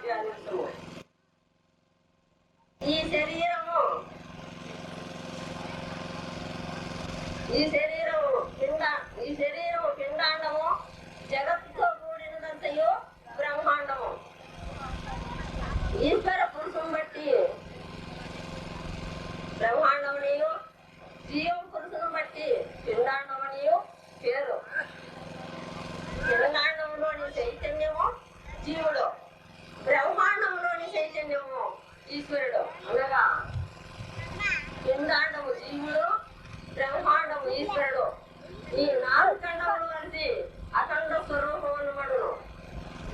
ధ్యానించము. ఈ శరీరము పిండాండము, జగత్తుతో కూడినదంతయు బ్రహ్మాండము. ఈశ్వర పురుషుని బట్టి బ్రహ్మాండమనియు, జీవ పురుషుని బట్టి పిండాండమనియు పేరు. పిండాండంలోని చైతన్యము జీవుడు, బ్రహ్మాండంలోని చైతన్యము ఈశ్వరుడు. అనగా పిండాండము జీవుడు, బ్రహ్మాండము ఈశ్వరుడు. ఈ 4 ఖండములు కలిసి అఖండ స్వరూపమును పడును.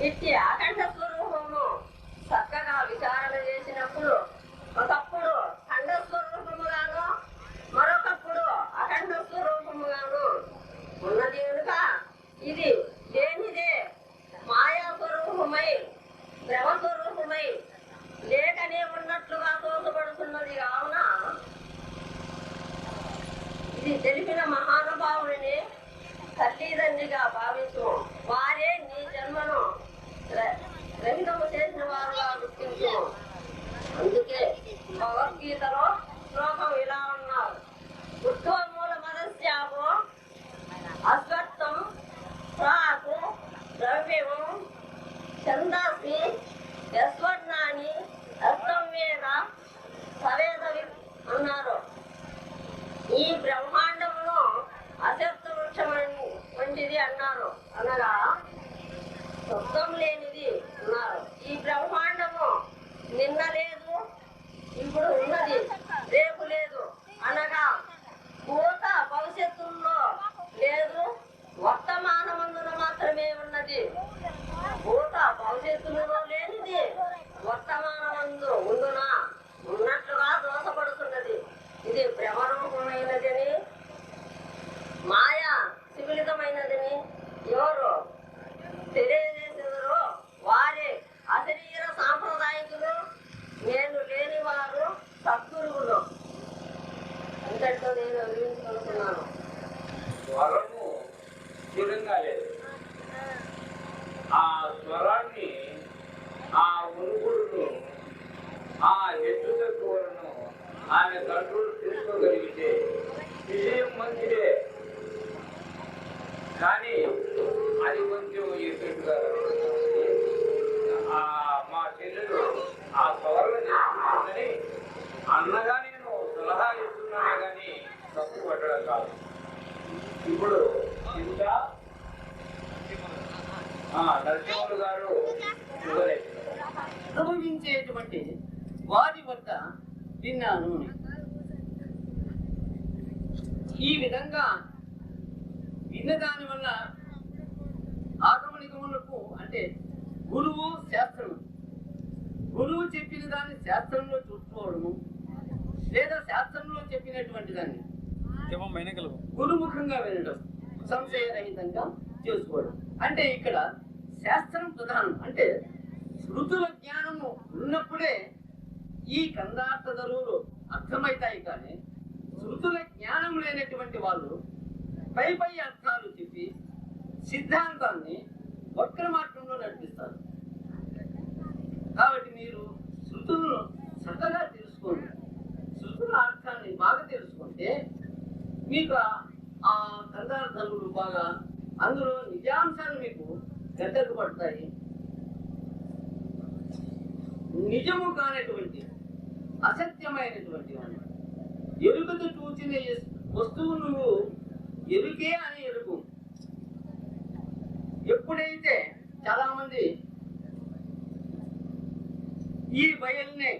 ఇట్టి అఖండ స్వరూపము చక్కగా విచారణ చేసినప్పుడు ఒకప్పుడు ఖండ స్వరూపముగాను, మరొకప్పుడు అఖండ స్వరూపముగాను ఉన్నది కనుక ఇది లేనిదే మాయా స్వరూపమై, భ్రమ స్వరూపమై లేకనే ఉన్నట్లుగా తోసపడుతున్నది. కావున ఇది తెలిపిన మహానుభావుని తల్లిదండ్రిగా భావించు. వారే నీ జన్మను రహితము చేసిన వారుగా గుర్తించు. అందుకే భగవద్గీతలో శ్లోకం ఇలా ఉన్నారు: ఉత్వమూల మదస్యాపో అశ్వత్థం ప్రాకు ద్రవ్యము ఛందాసి యస్వర్ణాని అస్తం వేద సవేదవి అన్నారు. ఈ బ్రహ్మాండమును అశక్త వృక్షం వంటిది అన్నారు. అనగా శబ్దం లేనిది అన్నారు. ఈ బ్రహ్మాండము నిన్న లేదు, ఇప్పుడు ఉన్నది, రేపు లేదు. అనగా భూత భవిష్యత్తుల్లో లేదు, వర్తమానమందున మాత్రమే ఉన్నది. భూత భవిష్యత్తులలో లేనిది వర్తమానమందు ఉండున ఉన్నట్లుగా దోషపడుతున్నది. ఇది భ్రమరూపమైనదని, మాయా శిబిలితమైనదని ఎవరు తెలియజేసేదరో వారే అశరీర సాంప్రదాయకులు, నేను లేని వారు సద్గురువులు. ఇంతటితో నేను వివరించుకుంటున్నాను. స్వరము స్థిరంగా లేదు. ఆ స్వరాన్ని, ఆ ఉనుగుడును, ఆ హెచ్చు తక్కువలను ఆయన కంట్రోల్ చేసుకోగలిగితే విషయం మంచిదే. కానీ అది కొంచెం ఎఫెక్ట్గా మా చెల్లెలు ఆ స్వరణ చేసుకుంటుందని అన్నగా నేను సలహా ఇస్తున్నానే కానీ తప్పు పట్టడం కాదు. ఇప్పుడు ఇంకా నరసింహులు గారు అనుభవించేటువంటి వారి వద్ద విన్నాను. ఈ విధంగా విన్నదాని వల్ల ఆగమనికములకు అంటే గురువు శాస్త్రము, గురువు చెప్పిన దాన్ని శాస్త్రంలో చూసుకోవడము, లేదా శాస్త్రంలో చెప్పినటువంటి దాన్ని గురుముఖంగా వినడం, సంశయరహితంగా చేసుకోవడం. అంటే ఇక్కడ శాస్త్రం ప్రధానం. అంటే శృతుల జ్ఞానము ఉన్నప్పుడే ఈ కందార్థ ధరువులు అర్థమవుతాయి. కానీ శృతుల జ్ఞానం లేనటువంటి వాళ్ళు పై పై అర్థాలు చెప్పి సిద్ధాంతాన్ని వక్ర మార్గంలో నడిపిస్తారు. కాబట్టి మీరు శృతులను చక్కగా తెలుసుకోండి. శృతుల అర్థాన్ని బాగా తెలుసుకుంటే మీకు ఆ కందార్థాలు బాగా అందులో నిజాంశాలు మీకు గడ్డకు పడతాయి. నిజము కానటువంటి అసత్యమైనటువంటి ఎరుకతో చూచిన వస్తువు నువ్వు ఎరుకే అని ఎరుకు. ఎప్పుడైతే చాలా మంది ఈ బయల్నే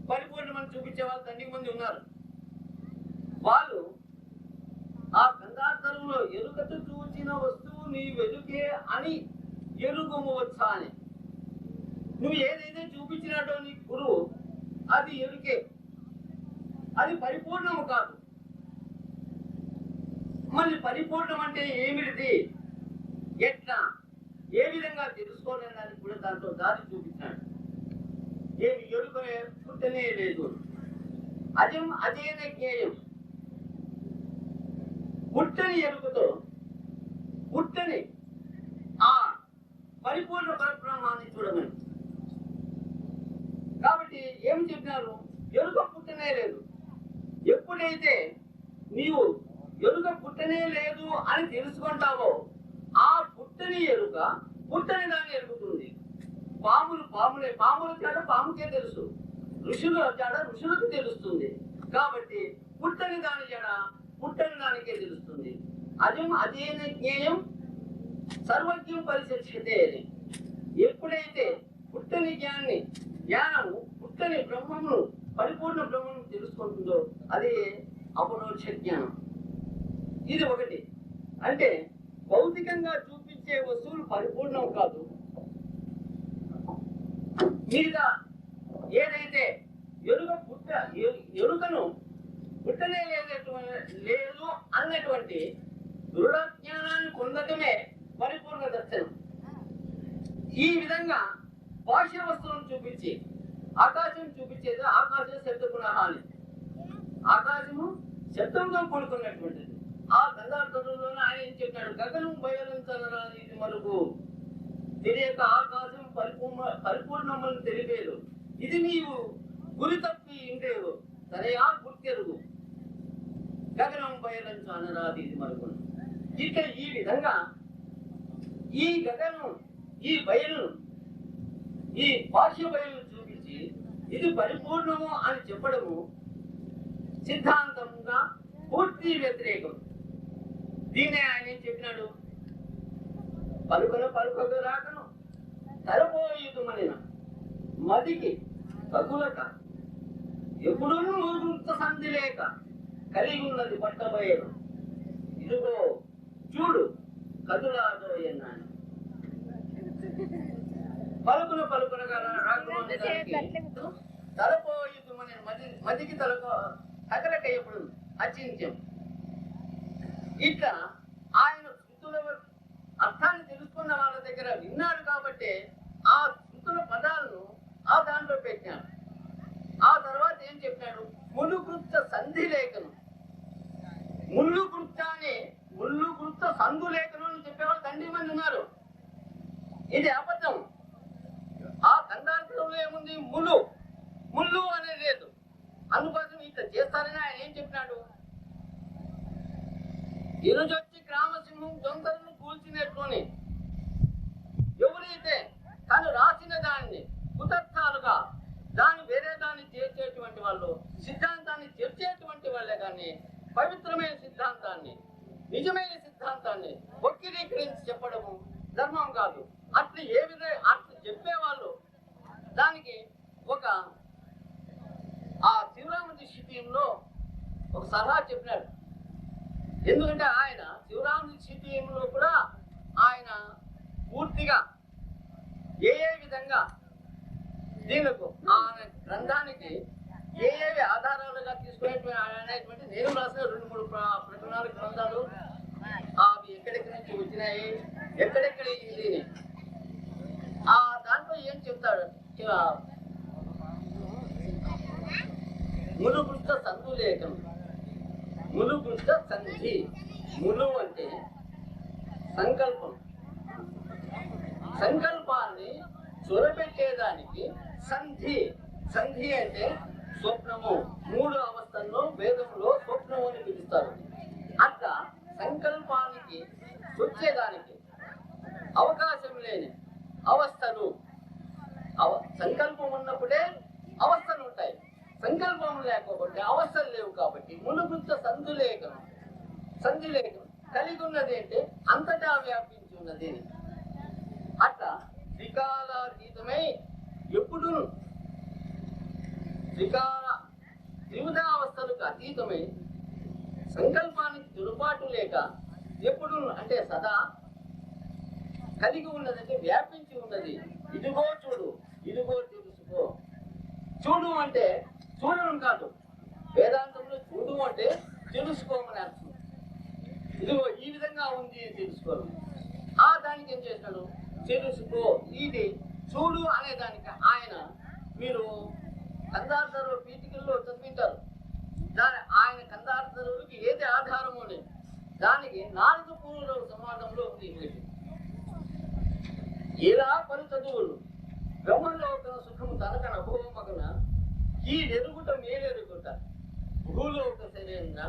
పరిపూర్ణమని చూపించే వాళ్ళు తండ్రి మంది ఉన్నారు. వాళ్ళు ఆ గంధార్థంలో ఎరుకతో చూచిన వస్తువు నీ వెలుకే అని ఎరుగొమ్మవచ్చా అని. నువ్వు ఏదైతే చూపించినట్టు నీ గురువు అది ఎరుకే, అది పరిపూర్ణము కాదు. మళ్ళీ పరిపూర్ణం అంటే ఏమిటిది, ఎట్లా, ఏ విధంగా తెలుసుకోవడానికి కూడా దాంట్లో దారి చూపించాడు. ఏమి ఎరుకనే పుట్టనే లేదు. అజం అజేన జ్ఞేయం. పుట్టని ఎరుకతో పుట్టని ఆ పరిపూర్ణ పరబ్రహ్మాన్ని చూడమని. చెప్పినారు? ఎరుక పుట్టనే లేదు. ఎప్పుడైతే నీవు ఎరుక పుట్టనే లేదు అని తెలుసుకుంటావో ఆ పుట్టని ఎరుక పుట్టని దాన్ని ఎరుగుతుంది. పాముల జాడ పాముకే తెలుసు, ఋషుల జాడ ఋషులకు తెలుస్తుంది. కాబట్టి పుట్టని దాని జాడ పుట్టని దానికే తెలుస్తుంది. అదేన జ్ఞేయం సర్వజ్ఞం పరిశీలిస్తే అని. ఎప్పుడైతే పుట్టని జ్ఞానము పుట్టని బ్రహ్మమును పరిపూర్ణ బ్రహ్మను తెలుసుకుంటుందో అదే అపరోక్ష జ్ఞానం. ఇది ఒకటి. అంటే భౌతికంగా చూపించే వస్తువులు పరిపూర్ణం కాదు. మీద ఏదైతే ఎరుకను పుట్టనే లేదు అన్నటువంటి దృఢ జ్ఞానాన్ని పొందటమే పరిపూర్ణ దర్శనం. ఈ విధంగా బాహ్య వస్తువులను చూపించి ఆకాశం చూపించేది ఆకాశ శబ్ద గుణహాని. ఆకాశము శబ్దంతో కూడుకున్నటువంటిది. ఆ గంధార్థంలోనే ఆయన ఏం చెప్పాడు? గగనం బయలంతరాని మనకు తెలియక ఆకాశం పరిపూర్ణమని తెలియలేదు. ఇది నీవు గురి తప్పి ఇంటేవు సరయా గుర్తెరుగు గగనం బయలంచు అనరాది ఇది మనకు. ఇక ఈ విధంగా ఈ గగనం ఈ బయలును ఈ బాహ్య బయలును చూపించి ఇది పరిపూర్ణము అని చెప్పడము సిద్ధాంతంగా పూర్తి వ్యతిరేకం. దీన్నే ఆయన ఏం చెప్పినాడు? పలుకక రాకను తరపోయుమనిన మదికి తగులక ఎప్పుడూ వృత్త సంధి లేక కలిగి ఉన్నది పట్టబోయేను. ఇదిగో చూడు కదులాదోయన్నాను. పలుకునగా రాకుని తలపోయుమని మదికి తగలక ఎప్పుడు అచింత్యం. ఇట్లా ఆయన శృతుల అర్థాన్ని తెలుసుకున్న వాళ్ళ దగ్గర విన్నాడు కాబట్టి ఆ శృతుల పదాలను ఆ దాంట్లో పెట్టాడు. ఆ తర్వాత ఏం చెప్పాడు? ములుకృత సంధి లేఖనం. ముల్లుకృత సంధు లేఖనం అని చెప్పేవాళ్ళు దండి మంది ఉన్నారు. ఇది అబద్ధం. ఆ గంధార్థంలో ఏముంది? ముల్లు అనేది లేదు. అందుకోసం ఇట్లా చేస్తారని ఆయన ఏం చెప్పినాడు? ఇరుజొచ్చి గ్రామసింహం దొంగలను కూల్చినట్లుని ఎవరైతే తను రాసిన దాన్ని కుతర్థాలుగా దాన్ని వేరే దాన్ని చేర్చేటువంటి వాళ్ళు, సిద్ధాంతాన్ని చేర్చేటువంటి వాళ్ళే కానీ పవిత్రమైన సిద్ధాంతాన్ని నిజమైన సిద్ధాంతాన్ని వక్రీకరించి చెప్పడము ధర్మం కాదు. అట్లా ఏ విధంగా అట్లా చెప్పేవాళ్ళు దానికి ఒక ఆ శివరామజీ శిబిరంలో ఒక సలహా చెప్పినాడు. ఎందుకంటే ఆయన శివరామజీ శిబిరంలో కూడా ఆయన పూర్తిగా ఏ విధంగా దీనికి ఆ గ్రంథానికి ఏవి ఆధారాలుగా తీసుకునేటువంటి నేను రాసిన 2-3 ప్రకటనలు గ్రంథాలు అవి ఎక్కడెక్కడి నుంచి వచ్చినాయి, ఎక్కడెక్కడ ఇది ఆ దాంట్లో ఏం చెప్తాడు? ములుకృత సంధు లేఖనం. ములుకృత సంధి. ములు అంటే సంకల్పం. సంకల్పాన్ని చొరబెట్టేదానికి సంధి. సంధి అంటే స్వప్నము. 3 అవస్థల్లో వేదంలో స్వప్నము అని పిలుస్తారు. అట్లా సంకల్పానికి వచ్చేదానికి అవకాశం లేని అవస్థలు. సంకల్పం ఉన్నప్పుడే అవస్థలు ఉంటాయి. సంకల్పం లేకపోతే అవస్థలు లేవు. కాబట్టి ములుకృత సంధులేఖనం. సంధిలేఖనం కలిగి ఉన్నది అంటే అంతటా వ్యాపించి ఉన్నది. అట్లా త్రికాలాతీతమై ఎప్పుడు త్రివిధావస్థలకు అతీతమై సంకల్పానికి దుర్పాటు లేక ఎప్పుడు అంటే సదా కలిగి ఉన్నదంటే వ్యాపించి ఉన్నది. ఇదిగో చూడు, ఇదిగో తెలుసుకో. చూడు అంటే చూడడం కాదు. వేదాంతంలో చూడు అంటే తెలుసుకోమని అర్థం. ఇదిగో ఈ విధంగా ఉంది అని తెలుసుకోవాలి. ఆ దానికి ఏం చేస్తాడు? తెలుసుకో. ఇది చూడు అనే దానికి ఆయన మీరు కందార్థరు పీఠికల్లో చదివింటారు. ఆయన కందార్థరుడికి ఏది ఆధారము అని దానికి 4 పూర్వ సమాజంలో ఉంది. ఇలా పలు చదువులు బ్రహ్మలోక సుఖము తనకన భూమగన ఈ ఎరుగుట మేలెరుగుట భూలోక శరీర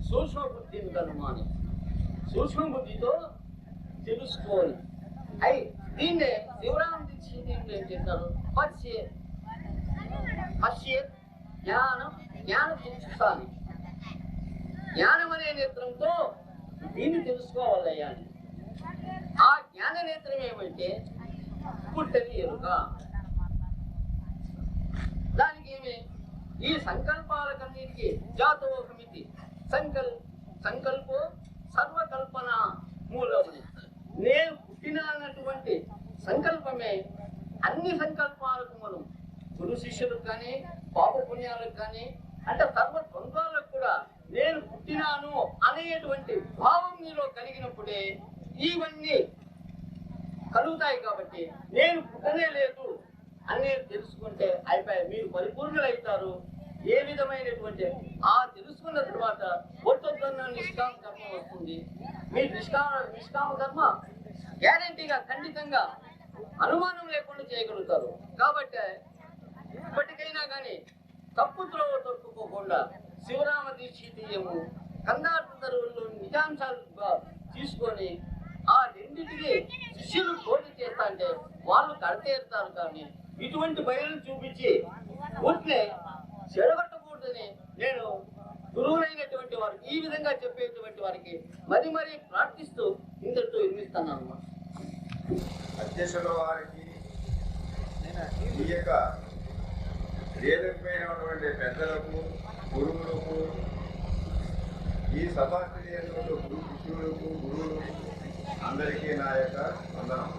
సూక్ష్మ బుద్ధిని కనుమాని సూక్ష్మ బుద్ధితో తెలుసుకోవాలి. అయి దీన్నే శివరామ దీక్షిత్ ఏం చేస్తారు? జ్ఞానం తెలుసుకోవాలి. జ్ఞానం అనే నేత్రంతో దీన్ని తెలుసుకోవాలయ్యా. ఆ జ్ఞాన నేత్రం ఏమంటే పుట్టని ఎరుక. దానికి ఏమి? ఈ సంకల్పాలకన్నిటికీ జాతోహమితి సంకల్పో సర్వకల్పన మూలమని. నేను పుట్టిన అన్నటువంటి సంకల్పమే అన్ని సంకల్పాలకు మూలం. గురు శిష్యులకు కానీ పాప పుణ్యాలకు కానీ అంటే సర్వ ద్వంద్వాలకు కూడా నేను పుట్టినాను అనేటువంటి భావం మీలో కలిగినప్పుడే ఇవన్నీ కలుగుతాయి. కాబట్టి నేను పుట్టనే లేదు అనేది తెలుసుకుంటే అయిపోయి మీరు పరిపూర్ణులైతారు. ఏ విధమైనటువంటి ఆ తెలుసుకున్న తర్వాత ఒట్టొద్దన్న నిష్కామ కర్మ వస్తుంది. మీరు నిష్కామ కర్మ గ్యారంటీగా ఖండితంగా అనుమానం లేకుండా చేయగలుగుతారు. కాబట్టి ఇప్పటికైనా కానీ తప్పుతో తొక్కుకోకుండా శివరామ దీక్షితీయము కందార్థ తరువుల్లో నిజాంశాలుగా తీసుకొని ఆ రెండింటికి శిష్యులు పోటీ చేస్తా అంటే వాళ్ళు కడతేరుతారు. కానీ ఇటువంటి బయలు చూపించి ఊరికే చెడగొట్టకూడదని నేను గురువులైనటువంటి వారికి ఈ విధంగా చెప్పేటువంటి వారికి మరీ ప్రార్థిస్తూ ఇంతటితో నిర్మిస్తున్నాను. అధ్యక్షుల వారికి ఈ యొక్క వేదికమైనటువంటి పెద్దలకు, గురువులకు, ఈ సభాస్థితులకు, గురు శిష్యులకు, గురువులకు అందరికీ నా యొక్క వందనం.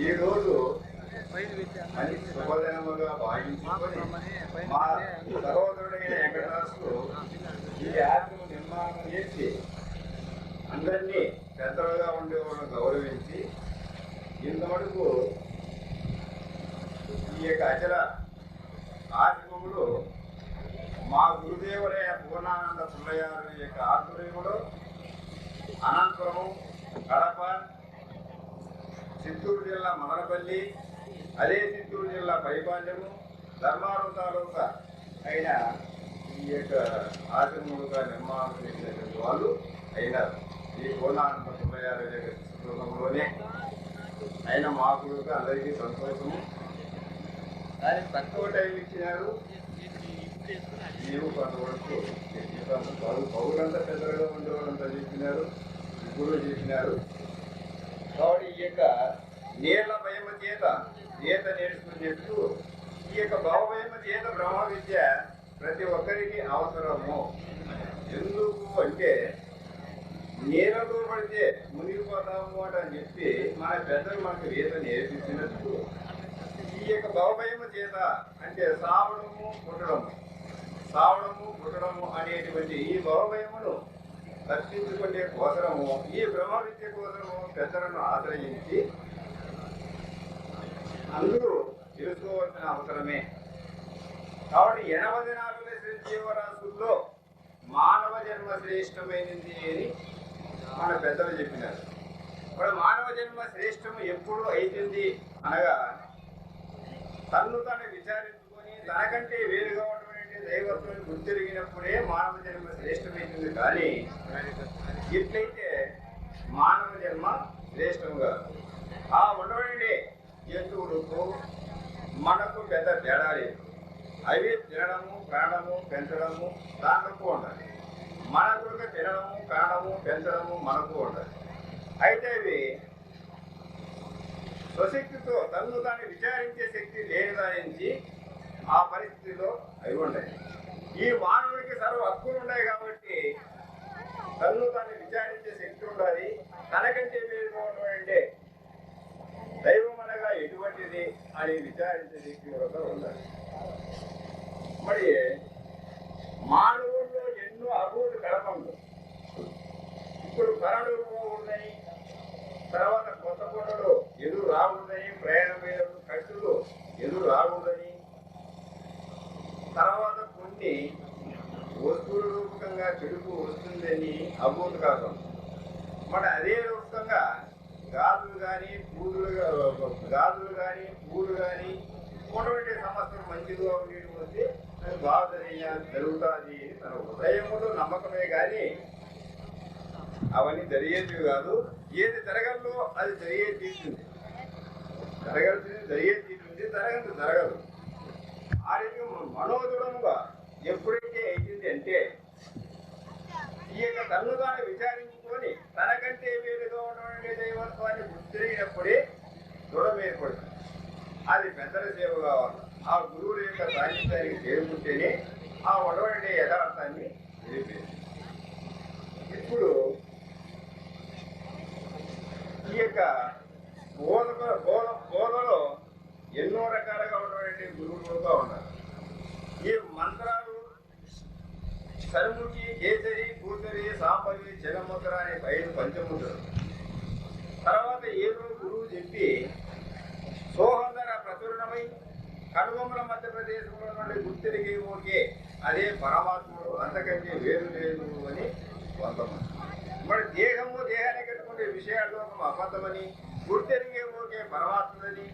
ఈరోజు మంచి శుభదినముగా భావించుకొని మా సహోదరుడైన వెంకటదాసు ఈ ఆత్మ నిర్మాణం చేసి అందరినీ పెద్దలుగా ఉండేవాళ్ళని గౌరవించి ఇంతవరకు ఈ యొక్క అచల ఆశ్రమంలో మా గురుదేవులైన పూర్ణానంద పుల్లయ్యారు యొక్క ఆధ్వర్యంలో అనంతపురం, కడప, చిత్తూరు జిల్లా మదనపల్లి, అదే చిత్తూరు జిల్లా పైపాల్యము, ధర్మారం తాలూకా అయిన ఈ యొక్క ఆశ్రమములుగా నిర్మాణం చేసినటువంటి వాళ్ళు అయినారు. ఈ పూర్ణానంద పుల్లయ్యారు యొక్క చిత్రంలోనే అయిన మాకుడుగా అందరికీ సంతోషము. దానికి తక్కువ టైం ఇచ్చినారు. మేము కొంతవరకు చెప్పాము. పౌరులంతా పెద్దగా ఉండేవాళ్ళంతా చెప్పినారు, గురువులు చెప్పినారు. కాబట్టి ఈ యొక్క నీళ్ల భయమ చేత ఈత నేర్చుకుని చెప్తూ ఈ యొక్క భావభయమ చేత బ్రహ్మ విద్య ప్రతి ఒక్కరికి అవసరము. ఎందుకు అంటే నీళ్ళతో పడితే మునిగిపోతాము అని చెప్పి మన పెద్దలు మనకు ఈత నేర్పించినట్టు ఈ యొక్క భావభయమ చేత అంటే సావడము పుట్టడము అనేటువంటి ఈ భావభయమును రక్షించుకునే కోసరము ఈ బ్రహ్మ విద్య కోసము పెద్దలను ఆశ్రయించి అందరూ తెలుసుకోవాల్సిన అవసరమే. కాబట్టి 84 జీవరాశుల్లో మానవ జన్మ శ్రేష్టమైనది అని మన పెద్దలు చెప్పినారు. ఇప్పుడు మానవ జన్మ శ్రేష్టము ఎప్పుడు అవుతుంది అనగా తన్ను తను విచారించుకొని తనకంటే వేరుగా ఉన్నటువంటి దైవత్వాన్ని గుర్తిరిగినప్పుడే మానవ జన్మ శ్రేష్టమైంది. కానీ ఎట్లయితే మానవ జన్మ శ్రేష్టంగా ఆ ఉండవండి జంతువులకు మనకు పెద్ద తేడా లేదు. అవి తినడము, ప్రాణము పెంచడము దాంట్లో ఉండాలి. మనకు తినడము, ప్రాణము పెంచడము మనకు ఉండాలి. అయితే ఇవి స్వశక్తితో తన్ను తాను విచారించే శక్తి లేనిదానికి ఆ పరిస్థితిలో అవి ఉన్నాయి. ఈ మానవుడికి సర్వ హక్కులు ఉన్నాయి కాబట్టి తన్ను తాను విచారించే శక్తి ఉండాలి. తనకంటే వేరుగా ఉన్నటువంటి దైవం అనగా ఎటువంటిది అని విచారించే శక్తి కూడా ఉండాలి. మరి మానవుల్లో ఎన్నో అభివృద్ధి కడపండు. ఇప్పుడు కరణులు ఉన్నాయి, తర్వాత కొత్త కొండలు ఎదురు రాకూడదని, ప్రయాణమైన కట్టులు ఎదురు రాకూడదని, తర్వాత కొన్ని వస్తువుల రూపకంగా చెడుకు వస్తుందని అభివృద్ధి కాదు. మరి అదే రూపకంగా గాజులు కానీ పూలు కానీ ఉన్నటువంటి సమస్తం మంచిగా ఉండేది వస్తే అది బాగా జరుగుతుంది తన హృదయములో నమ్మకమే కానీ అవన్నీ జరిగేటివి కాదు. ఏది జరగల్లో అది జరిగే తీరుతుంది, జరగాల్సింది జరిగే తీరుతుంది, జరగదు జరగదు. ఆ రీతిగా మనోదృఢముగా ఎప్పుడైతే అయింది అంటే ఈ యొక్క తన్ను తాను విచారించుకొని తనకంటే వేరుగా ఉన్నటువంటి దైవత్వాన్ని గుర్తిరిగినప్పుడే దృఢం ఏర్పడుతుంది. అది పెద్దల సేవ కావాలి. ఆ గురువుల యొక్క సాహిత్యానికి చేరుకుంటేనే ఆ ఉన్నటువంటి యథార్థాన్ని తెలిపేది. ఇప్పుడు ఈ యొక్క బోధలో ఎన్నో రకాలుగా ఉన్నటువంటి గురువులుగా ఉన్నారు. ఈ మంత్రాలు సరుముఖి, కేసరి, కూసరి, సాంబవి, జగముద్ర అనే 5 పంచముద్రలు. తర్వాత ఏదో గురువు చెప్పి సోహంధర ప్రచురణమై కనుబొమ్మల మధ్యప్రదేశంలో నుండి గుర్తిరిగి ఓకే అదే పరమాత్ముడు, అంతకంటే వేరు లేదు అని కొంతమంది. మరి దేహాన్ని కట్టుకునే విషయాల్లో అబద్ధమని, గుర్తెరిగే ఓకే పరమాత్ముడని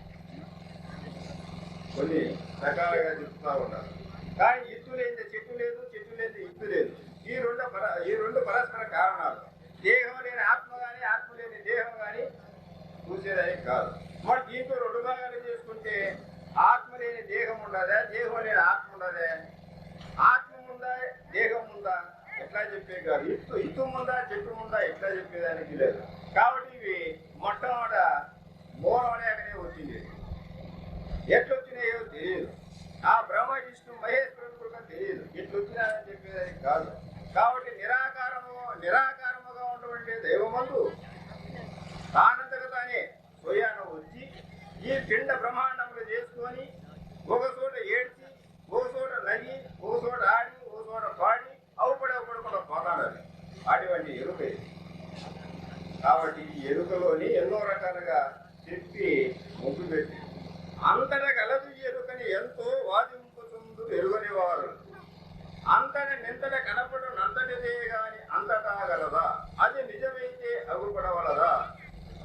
కొన్ని రకాలుగా చెప్తా ఉన్నారు. కానీ ఇత్తు లేని చెట్టు లేదు, చెట్టు లేని ఇత్తు లేదు. ఈ రెండు పరస్పర కారణాలు. దేహం లేని ఆత్మ కానీ, ఆత్మ లేని దేహం కానీ చూసేదని కాదు. మరి దీంతో 2 భాగాలు చేసుకుంటే ఆత్మ లేని దేహం ఉండదా, దేహం లేని ఆత్మ ఉండదా? ఆత్మ ఉందా, దేహం ఉందా ఎట్లా చెప్పే కాదు. ఇత్తు ముందా, చెట్టు ముందా ఎట్లా చెప్పేదానికి లేదు. కాబట్టి ఇవి మొట్టమొదట మూలం లేకనే వచ్చింది. ఎట్లొచ్చినాయో తెలియదు. ఆ బ్రహ్మ, విష్ణు, మహేశ్వరుడు కూడా తెలియదు. ఎట్లొచ్చినాయని చెప్పేదానికి కాదు. కాబట్టి నిరాకారముగా ఉన్నటువంటి దైవమందు తానంతగా తానే స్వయానం వచ్చి ఈ పిండ బ్రహ్మాండములు చేసుకొని ఒక చోట ఏడ్చి, ఒక చోట నగి, ఒక చోట ఆడి, ఒక చోట పాడి అవుపడకుండా పోతాడు. అటువంటి ఎరుక ఇది. కాబట్టి ఈ ఎరుకలోని ఎన్నో రకాలుగా చెప్పి ముగ్గు పెట్టి అంతటా గలదు ఎరుకని ఎంతో వాదింపుతుందు ఎరుగని వారు. అంతట నింతట కనపడు నంతటిదే గాని అంతటా గలదా, అది నిజమైతే అగుపడవలదా?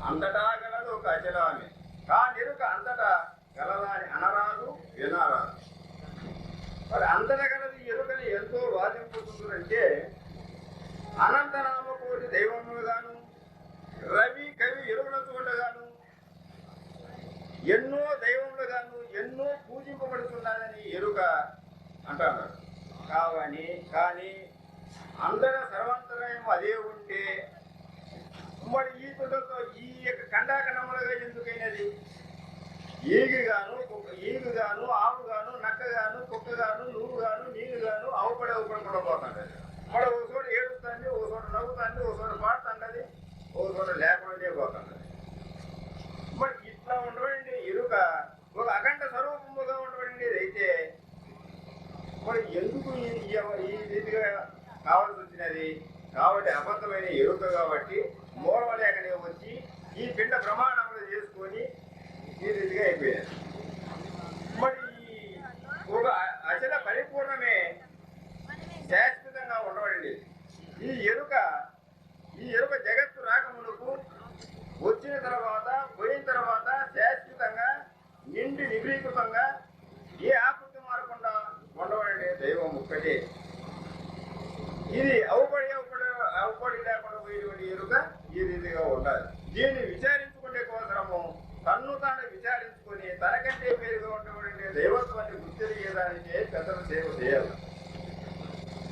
అంతటా గలదు ఒక అచలాన్ని కానెరుక అంతటా గలదా అని అనరాదు, వినరాదు. మరి అంతటా గలది ఎరుకని ఎంతో వాదింపుతుందంటే అనంతనామకోటి దైవములుగాను, రవి కవి ఎరువుల చోటగాను, ఎన్నో దైవములుగాను, ఎన్నో పూజింపబడుతున్నాడని ఎరుక అంటున్నాడు. కానీ అంతటా సర్వాంతరాయం అదే ఉంటే మరి ఈ తుదతో ఈ యొక్క ఖండాఖండములుగా ఎందుకైనది? ఈగుగాను, ఆవుగాను, నక్కగాను, కుక్కగాను, నువ్వుగాను, నీళ్ళుగాను అవుపడకుండా పోతాడు. మరి ఒక చోట ఏడుస్తుంది, ఒక చోట నవ్వుతుంది, ఒక చోట పాడుతుంటది, ఒక చోట లేకుండా పోతుంది. మరి ఇట్లా ఉండబడి ఎరుక ఒక అఖండ స్వరూపముగా ఉండబడినది అయితే మరి ఎందుకు ఈ రీతిగా కావాల్సి వచ్చినది? కాబట్టి అబద్ధమైన ఎరుక కాబట్టి మూలం లేకనే వచ్చి ఈ పిండ ప్రమాణములు చేసుకొని ఈ రీతిగా అయిపోయారు. మరి ఒక అచల పరిపూర్ణమే శాశ్వతంగా ఉండబడి ఈ ఎరుక జగత్తు రాకమునకు వచ్చిన తర్వాత, పోయిన తర్వాత శాశ్వతంగా నిండి నిభీకృతంగా ఏ ఆకృతి మారకుండా ఉండబడే దైవం ఒక్కటే. ఇది అవుపడి లేకుండా పోయేటువంటి ఎరుక ఈ రీతిగా ఉండాలి. దీన్ని విచారించుకునే కోసము తన్ను తాను విచారించుకొని తనకంటే పేరుగా ఉన్నటువంటి దైవత్వాన్ని గుర్తిరిగేదానికే పెద్దల సేవ చేయాలి.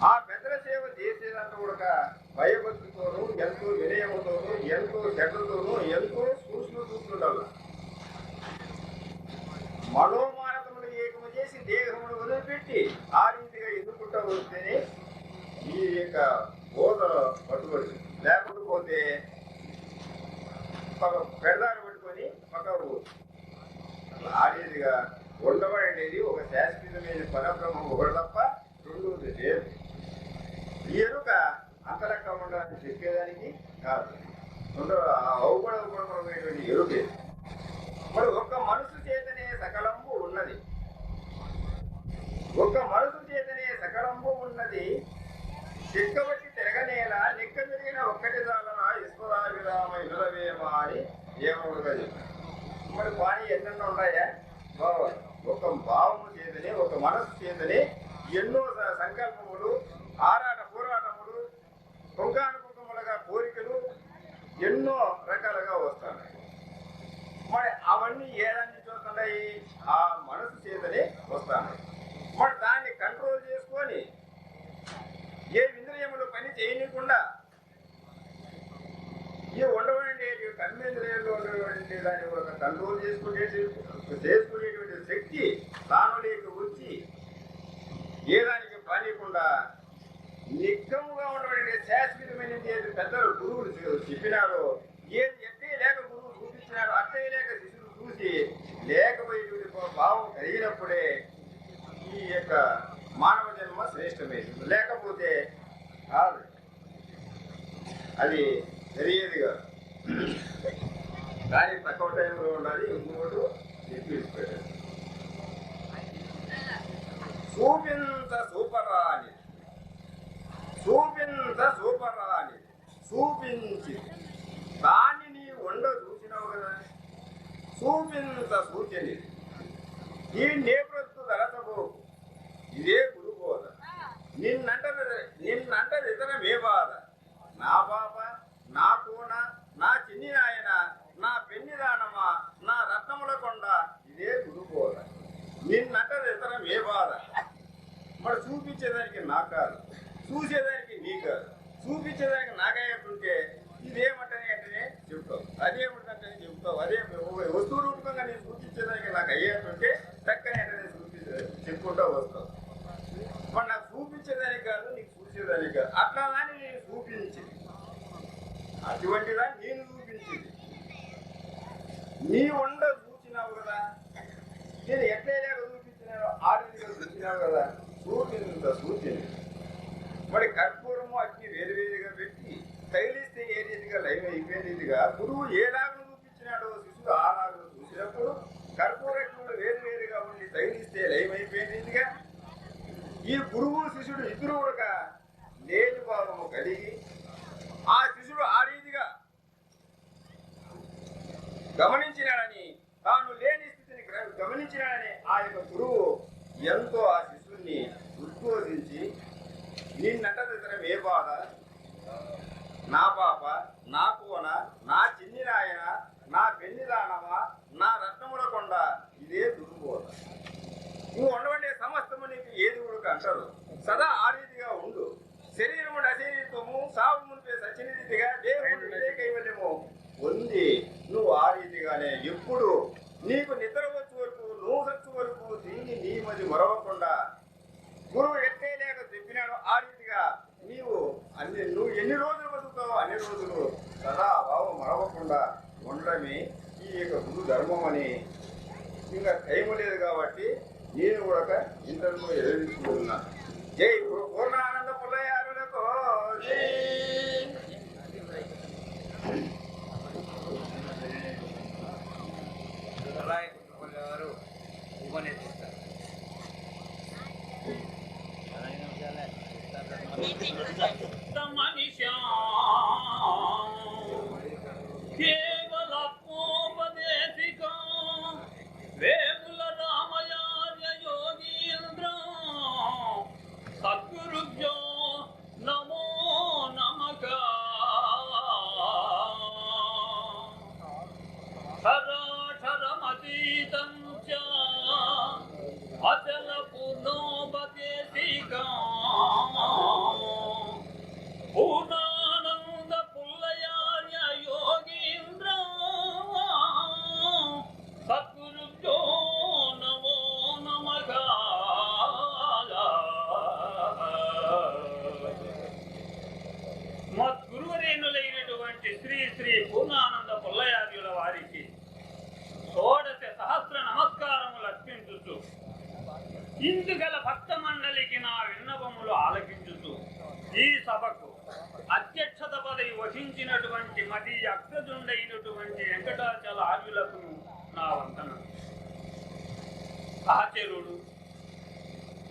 ఆ పెద్దల సేవ చేసేదంతా కూడా భయభక్తితోనూ, ఎంతో వినయముతోనూ, ఎంతో శ్రద్ధతోనూ, ఎంతో సూక్ష్మతోనూ మనోమానతములు ఏకము చేసి దేహమును వదిలిపెట్టి ఆ రీతిగా ఎదుర్కొంటూ వస్తేనే ఈ యొక్క బోధ పట్టుబడి. లేకపోతే పెడదారు పట్టుకొని పక్కకు ఆ రీతిగా ఉండబడేది ఒక శాశ్వతమైన పరబ్రహ్మం ఒకటి తప్ప రెండోది లేదు. ఈ ఎరుక అంతలక్క ఉండాలని చెప్పేదానికి కాదు, అవుపడమైనటువంటి ఎరుకే. మరి ఒక్క మనసు చేతనే సకలంబు ఉన్నది, ఒక్క మనసు చేతనే సకలంబు ఉన్నది. చిక్కబట్టి తిరగనేలా నిక్క జరిగిన ఒక్కటి చాలనా ఈశ్వరాభిరామ ఇనులవేమా అని ఏమవుడుగా చెప్పారు. మరి పానీ ఎన్నెన్నో ఉన్నాయా? ఒక భావము చేతనే, ఒక మనస్సు చేతనే ఎన్నో సంకల్పములు, ఆరాట పోరాటములు, కుంకానుకుంకములుగా కోరికలు ఎన్నో రకాలుగా వస్తున్నాయి. మరి అవన్నీ ఏదాన్ని చూస్తున్నాయి? ఆ మనసు చేతనే వస్తున్నాయి. మరి దాన్ని కంట్రోల్ చేసుకొని ఏ ఇంద్రియములు పని చేయకుండా ఈ ఉండబడి కర్మేంద్రియంలో ఉన్నటువంటి దాన్ని ఒక కంట్రోల్ చేసుకునేటువంటి శక్తి తానులోకి వచ్చి ఏ దానికి పనికుండా నిగ్గముగా ఉండబడి శాశ్వతమైన ఏది పెద్దలు గురువులు చెప్పినారో, ఏది ఎట్టే లేక గురువు చూపించినారో అట్టే లేక శిష్యులు చూసి లేకపోయేటువంటి భావం కలిగినప్పుడే ఈ యొక్క మానవ జన్మ శ్రేష్టమైంది. లేకపోతే కాదు, అది జరిగేదిగా. కానీ తక్కువ టైంలో ఉండాలి. ఇంకోటి చెప్పేసి చూపించ సూపరా అని, చూపించ సూపరా అని చూపించి దాన్ని నీ వండ చూసినావు కదా, చూపించ సూచని ఈ నేపథ్య తరచబోకు, ఇదే గురుబోధ. నిన్నంటది ఇతరమే బాధ, నా పాప, నా కోన, నా చిన్ని నాయన, నా పెన్నిదానమా, నా రత్నముల కొండ, ఇదే గురుబోధ. నిన్నంటది ఇతరమే బాధ. మరి చూపించేదానికి నా కాదు, చూసేదానికి నీ కాదు. చూపించేదానికి నాకయ్యేటుంటే ఇదేమంటనే అంటేనే చెప్తావు, అదేమిటంటే చెప్తావు. అదే వస్తువు రూపంగా నేను చూపించేదానికి నాకు అయ్యేటుంటే చక్కని అంటే చెప్పుకుంటూ వస్తావు. మరి నాకు చూపించేదానికి కాదు, నీకు చూసేదానికి కాదు. అట్లా దాన్ని నేను చూపించింది, అటువంటి దాన్ని నేను చూపించింది. నీ వండ చూసినావు కదా, నేను ఎట్లయినా చూపించినావు, ఆ రీతిగా చూసినావు కదా, చూపించింది సూచన. మరి కర్పూరము అగ్ని వేరువేరుగా పెట్టి తగిలిస్తే ఏ రీతిగా లైవ్ అయిపోయే రీతిగా గురువు ఏ లాగను చూపించినాడో శిష్యుడు ఆ లాగను చూసినప్పుడు కర్పూరజ్ఞులు వేరువేరుగా ఉండి తగిలిస్తే లైవ్ అయిపోయే రీతిగా ఈ గురువు శిష్యుడు ఇద్దరు కూడా లేని భావము కలిగి ఆ శిష్యుడు ఆ రీతిగా గమనించినాడని, తాను లేని స్థితిని గమనించినాడని ఆ యొక్క గురువు ఎంతో ఆ శిష్యుడిని ఉద్బోధించి, నిన్నంటదితరం ఏ బాధ, నా పాప, నా కోన, నా చిన్ని నాయన, నా పెన్నిదానమా, నా రత్నముల కొండ, ఇదే దుర్బోధ. నువ్వు ఉండవండే సమస్తము నీకు ఏది కూడా అంటారు. సదా ఆ రీతిగా ఉండు. శరీరము అశరీరత్వము, సాగు మునిపే సచిన రీతిగా దేవుడు ఇదే కైవల్యము ఉంది. నువ్వు ఆ రీతిగానే ఎప్పుడు నీకు నిద్ర వచ్చే వరకు, నువ్వు సచ్చు వరకు దీన్ని నీ మధ్య మరవకుండా గురువు ఎట్టే లేక చెప్పినాడు ఆ రీతిగా నువ్వు ఎన్ని రోజులు బతుకుతావో అన్ని రోజులు సదా భావం మరవకుండా ఉండడమే ఈ యొక్క గురు ధర్మం అని. ఇంకా టైం లేదు కాబట్టి నేను కూడా ఇంటర్వ్యూ ఎదుర్కొంటున్నా. జై పూర్ణానంద పుల్లయారులకు జై. వారు ఉపన్యసిస్తారు. వేముల రామయార్య యోగీంద్ర సద్గురుభ్యో నమో నమః. క్షరాక్షరమతీతం చ అచల పూర్ణోపదేశికా పూర్ణానంద పుల్లయార్య యోగీంద్ర సద్గురుభ్యో నమో నమః. మద్గురువరేణులైనటువంటి శ్రీ శ్రీ పూర్ణానంద పుల్లయార్యుల వారికి షోడశ సహస్ర నమస్కారములు అర్పించుచు, ఇందుగల భక్త మండలికి నా విన్నపములు ఆలకించుతూ ఈ సభకు అధ్యక్షత పదవి వహించినటువంటి మది అగ్రజుండైనటువంటి వెంకటాచల ఆర్యులకు నా వందన. సహచరుడు,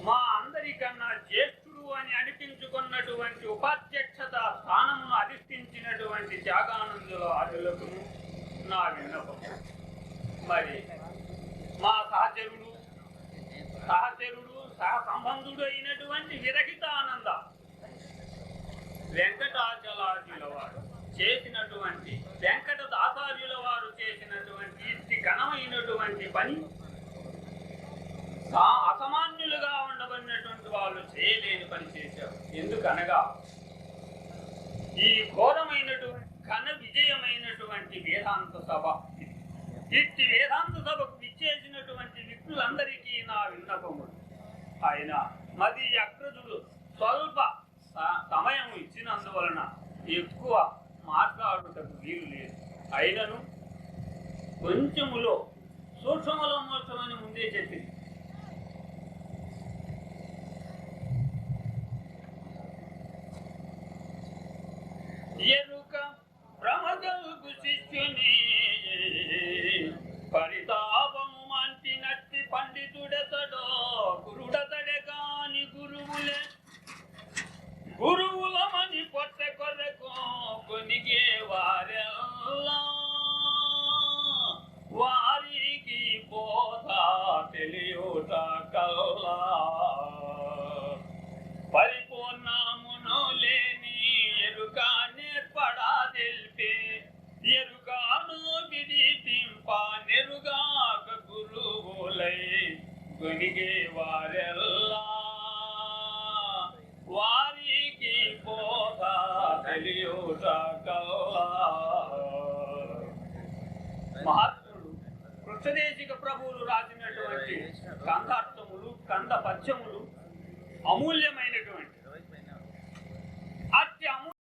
మా అందరికన్నా జ్యేష్ఠుడు అని అనిపించుకున్నటువంటి ఉపాధ్యక్షత స్థానమును అధిష్ఠించినటువంటి త్యాగానందుల ఆర్యులకు నా విన్నపం. మరి మా సహచరుడు, సంబంధుడు అయినటువంటి విరహితానంద వెంకటాచలార్యుల వారు చేసినటువంటి వెంకటదాసార్యుల వారు చేసినటువంటి ఇట్టి ఘనమైనటువంటి పని అసామాన్యులుగా ఉండబడినటువంటి వాళ్ళు చేయలేని పని చేశారు. ఎందుకనగా ఈ ఘోరమైనటువంటి ఘన విజయమైనటువంటి వేదాంత సభ, ఇట్టి వేదాంత సభకు విచ్చేసినటువంటి వ్యక్తులందరికీ నా విన్నపములు. ఆయన మది అగ్రజులు స్వల్ప సమయం ఇచ్చినందువలన ఎక్కువ మాట్లాడుటకు వీలు లేదు. అయినను కొంచెములో సూక్ష్మలో మోక్షమని ముందే చెప్పింది. ఎరుక ప్రమదల్పు శిష్యుని పరితాపము మంటినట్టి పండితుడెతడో గురుడతడే కాని గురువులే గురువులమని పొట్ట కొరకు కొనిగే వారెల్లా వారికి బోధ తెలియుట కల్లా పరిపూర్ణమును లేని ఎరుక నేర్పడా తెలిపే ఎరుకాను విడిపింప నెరుగాక గురువులై గొనిగే వారెల్లా వారికి బోధ తెలియుట కల్లా. మహాత్ముడు కృష్ణదేశిక ప్రభువులు రాసినటువంటి కందార్థములు కంద పద్యములు అమూల్యమైన